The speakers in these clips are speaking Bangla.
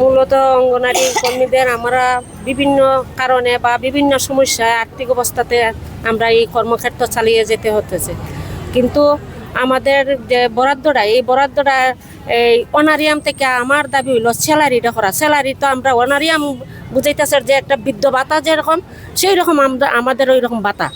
মূলত অঙ্গনারী কর্মীদের আমরা বিভিন্ন কারণে বা বিভিন্ন সমস্যায় আর্থিক অবস্থাতে আমরা এই কর্মক্ষেত্র চালিয়ে যেতে হতেছে। কিন্তু আমাদের যে বরাদ্দটা, এই বরাদ্দটা এই অনারিয়াম থেকে আমার দাবি হইল স্যালারিটা করা। স্যালারি তো আমরা অনারিয়াম বুঝাইতেছে যে একটা বৃদ্ধ ভাতা যেরকম, সেই রকম আমরা আমাদের ওই রকম ভাতা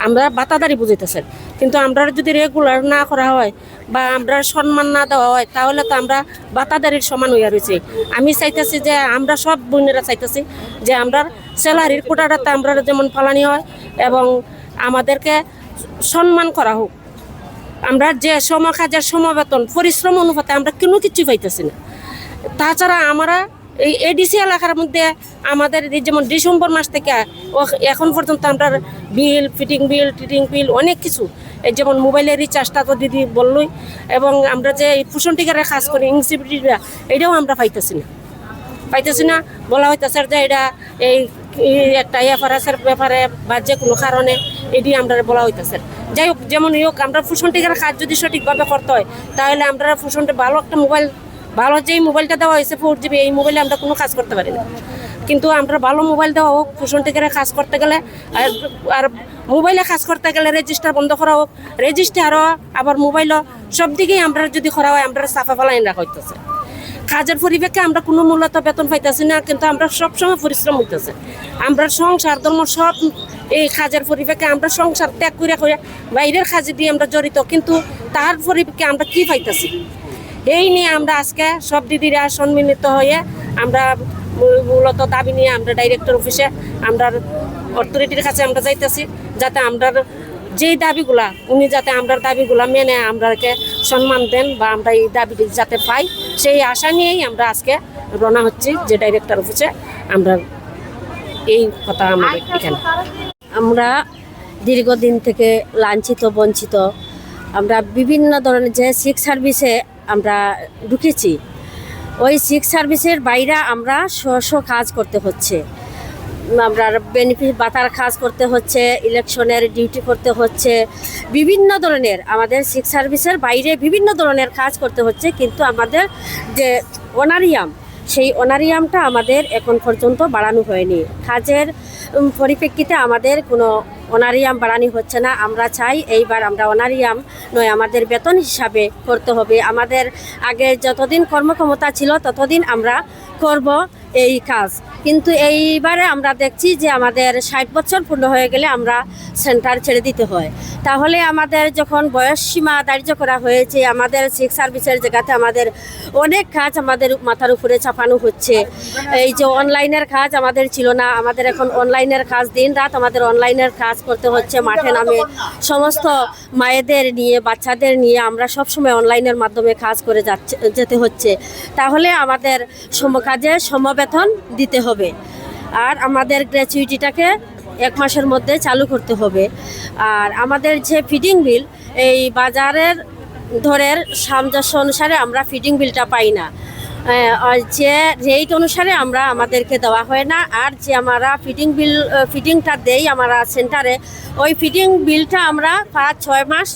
আমরা ভাতাদারি বুঝাইতেছেন। কিন্তু আমরা যদি রেগুলার না করা হয় বা আমরা সম্মান না দেওয়া হয়, তাহলে তো আমরা ভাতাদারির সমান হইয়া রয়েছি। আমি চাইতেছি যে আমরা সব বোনেরা চাইতেছি যে আমরা স্যালারির কোটাটাতে আমরা যেমন ফালানি হয় এবং আমাদেরকে সম্মান করা হোক। আমরা যে কাজের সমবেতন পরিশ্রম অনুপাতে আমরা কোনো কিছু পাইতেছি না। তাছাড়া আমরা এই এডিসি এলাকার মধ্যে আমাদের যেমন ডিসেম্বর মাস থেকে এখন পর্যন্ত আমরা বিল, ফিটিং বিল, টিটিং বিল অনেক কিছু, এই যেমন মোবাইলের রিচার্জটা তো দিদি বললই, এবং আমরা যে পোষণ টিকারের কাজ করি ইনসিপিটিটা, এটাও আমরা পাইতেছি না। বলা হইতেছে যে এটা এই একটা এফআরএসের ব্যাপারে বা যে কোনো কারণে এটি আমরা বলা হইতেছে। যাই হোক, যেমন হোক, আমরা পোষণ টিকার কাজ যদি সঠিকভাবে করতে হয়, তাহলে আমরা পোষণটা ভালো একটা মোবাইল, ভালো যেই মোবাইলটা দেওয়া হয়েছে 4GB, এই মোবাইলে আমরা কোনো কাজ করতে পারি না। কিন্তু আমরা ভালো মোবাইল দেওয়া হোক, পোষণ টিকারে কাজ করতে গেলে আর মোবাইলে কাজ করতে গেলে রেজিস্টার বন্ধ করা হোক, রেজিস্টারও আবার মোবাইলও, সব দিকেই আমরা যদি করা হয় আমরা সাফা ফালাইন রাখা হইতেছে। কাজের পরিবেশে আমরা কোনো মূলত বেতন পাইতেছি না, কিন্তু আমরা সবসময় পরিশ্রম হইতেছে। আমরা সংসার ধর্ম সব এই কাজের পরিবেশে আমরা সংসার ত্যাগ করে বাইরের কাজে দিয়ে আমরা জড়িত, কিন্তু তার পরিবেশে আমরা কি পাইতেছি, এই নিয়ে আমরা আজকে সব দিদিরা সম্মিলিত হয়ে আমরা মূলত দাবি নিয়ে আমরা ডাইরেক্টর অফিসে আমরা অথরিটির কাছে আমরা যাইতেছি, যাতে আমরা যেই দাবিগুলা উনি যাতে আমরা দাবিগুলা মেনে আমরাকে সম্মান দেন বা আমরা এই দাবিটি যাতে পাই, সেই আশা নিয়েই আমরা আজকে রওনা হচ্ছি যে ডাইরেক্টর অফিসে। আমরা এই কথা আমাদের এখানে আমরা দীর্ঘদিন থেকে লাঞ্ছিত বঞ্চিত, আমরা বিভিন্ন ধরনের যে সিক্স সার্ভিসে আমরা ঢুকেছি, ওই সিক্স সার্ভিসের বাইরে আমরা স্ব কাজ করতে হচ্ছে, আমরা বেনিফিট ভাতার কাজ করতে হচ্ছে, ইলেকশনের ডিউটি করতে হচ্ছে, বিভিন্ন ধরনের আমাদের সিক্স সার্ভিসের বাইরে বিভিন্ন ধরনের কাজ করতে হচ্ছে। কিন্তু আমাদের যে অনারিয়াম, সেই অনারিয়ামটা আমাদের এখন পর্যন্ত বাড়ানো হয়নি। কাজের পরিপ্রেক্ষিতে আমাদের কোনো অনারিয়াম বাড়ানো হচ্ছে না। আমরা চাই এইবার আমরা অনারিয়াম নয়, আমাদের বেতন হিসাবে করতে হবে। আমাদের আগে যতদিন কর্মক্ষমতা ছিল ততদিন আমরা করব এই কাজ, কিন্তু এইবারে আমরা দেখছি যে আমাদের 60 বছর পূর্ণ হয়ে গেলে আমরা সেন্টার ছেড়ে দিতে হয়। তাহলে আমাদের যখন বয়স সীমা ধার্য করা হয়েছে, আমাদের সিক্স সার্ভিসের জায়গাতে আমাদের অনেক কাজ আমাদের মাথার উপরে চাপানো হচ্ছে। এই যে অনলাইনের কাজ আমাদের ছিল না, আমাদের এখন অনলাইনের কাজ, দিন রাত আমাদের অনলাইনের কাজ করতে হচ্ছে। মাঠে নামে সমস্ত মায়েদের নিয়ে, বাচ্চাদের নিয়ে আমরা সবসময় অনলাইনের মাধ্যমে কাজ করে যেতে হচ্ছে। তাহলে আমাদের কাজে সমবেতন দিতে হবে, আর আমাদের গ্র্যাচুইটিটাকে 1 মাসের মধ্যে চালু করতে হবে। আর আমাদের যে ফিডিং বিল, এই বাজারের দরের সামঞ্জস্য অনুসারে আমরা ফিডিং বিলটা পাই না, যে রেট অনুসারে আমাদেরকে দেওয়া হয় না। আর যে আমরা ফিডিংটা দেই আমরা সেন্টারে, ওই ফিডিং বিলটা আমরা 5-6 মাস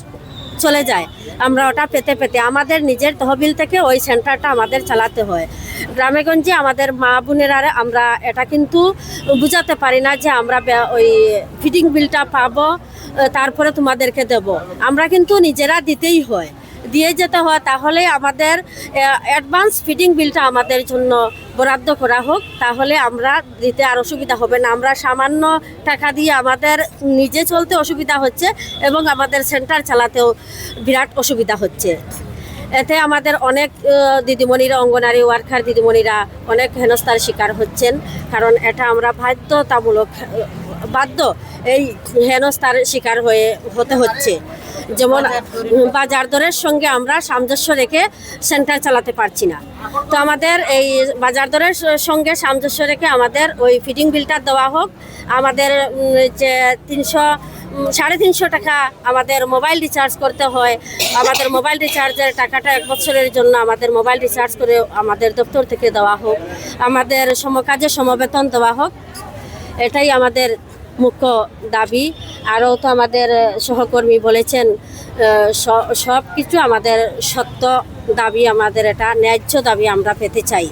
চলে যায়, আমরা ওটা পেতে আমাদের নিজের তহবিল থেকে ওই সেন্টারটা আমাদের চালাতে হয়। গ্রামেগঞ্জে আমাদের মা বোনেরা আমরা এটা কিন্তু বুঝাতে পারি না যে আমরা ওই ফিডিং বিলটা পাবো তারপরে তোমাদেরকে দেব, আমরা কিন্তু নিজেরা দিতেই হয়, দিয়ে যেতে হয়। তাহলে আমাদের অ্যাডভান্স ফিডিং বিলটা আমাদের জন্য বরাদ্দ করা হোক, তাহলে আমরা দিতে আর অসুবিধা হবে না। আমরা সামান্য টাকা দিয়ে আমাদের নিজে চলতে অসুবিধা হচ্ছে এবং আমাদের সেন্টার চালাতেও বিরাট অসুবিধা হচ্ছে। এতে আমাদের অনেক দিদিমণিরা, অঙ্গনারী ওয়ার্কার দিদিমণিরা অনেক হেনস্থার শিকার হচ্ছেন, কারণ এটা আমরা বাধ্য এই হেনস্থার শিকার হতে হচ্ছে। যেমন বাজার দরের সঙ্গে আমরা সামঞ্জস্য রেখে সেন্টার চালাতে পারছি না, তো আমাদের এই বাজার দরের সঙ্গে সামঞ্জস্য রেখে আমাদের ওই ফিডিং বিলটা দেওয়া হোক। আমাদের যে 300-350 টাকা আমাদের মোবাইল রিচার্জ করতে হয়, আমাদের মোবাইল রিচার্জের টাকাটা 1 বছরের জন্য আমাদের মোবাইল রিচার্জ করে আমাদের দপ্তর থেকে দেওয়া হোক, আমাদের সমকাজে সমবেতন দেওয়া হোক, এটাই আমাদের মুখ্য দাবি। আরও তো আমাদের সহকর্মী বলেছেন, সব কিছু আমাদের সত্য দাবি, আমাদের এটা ন্যায্য দাবি আমরা পেতে চাই।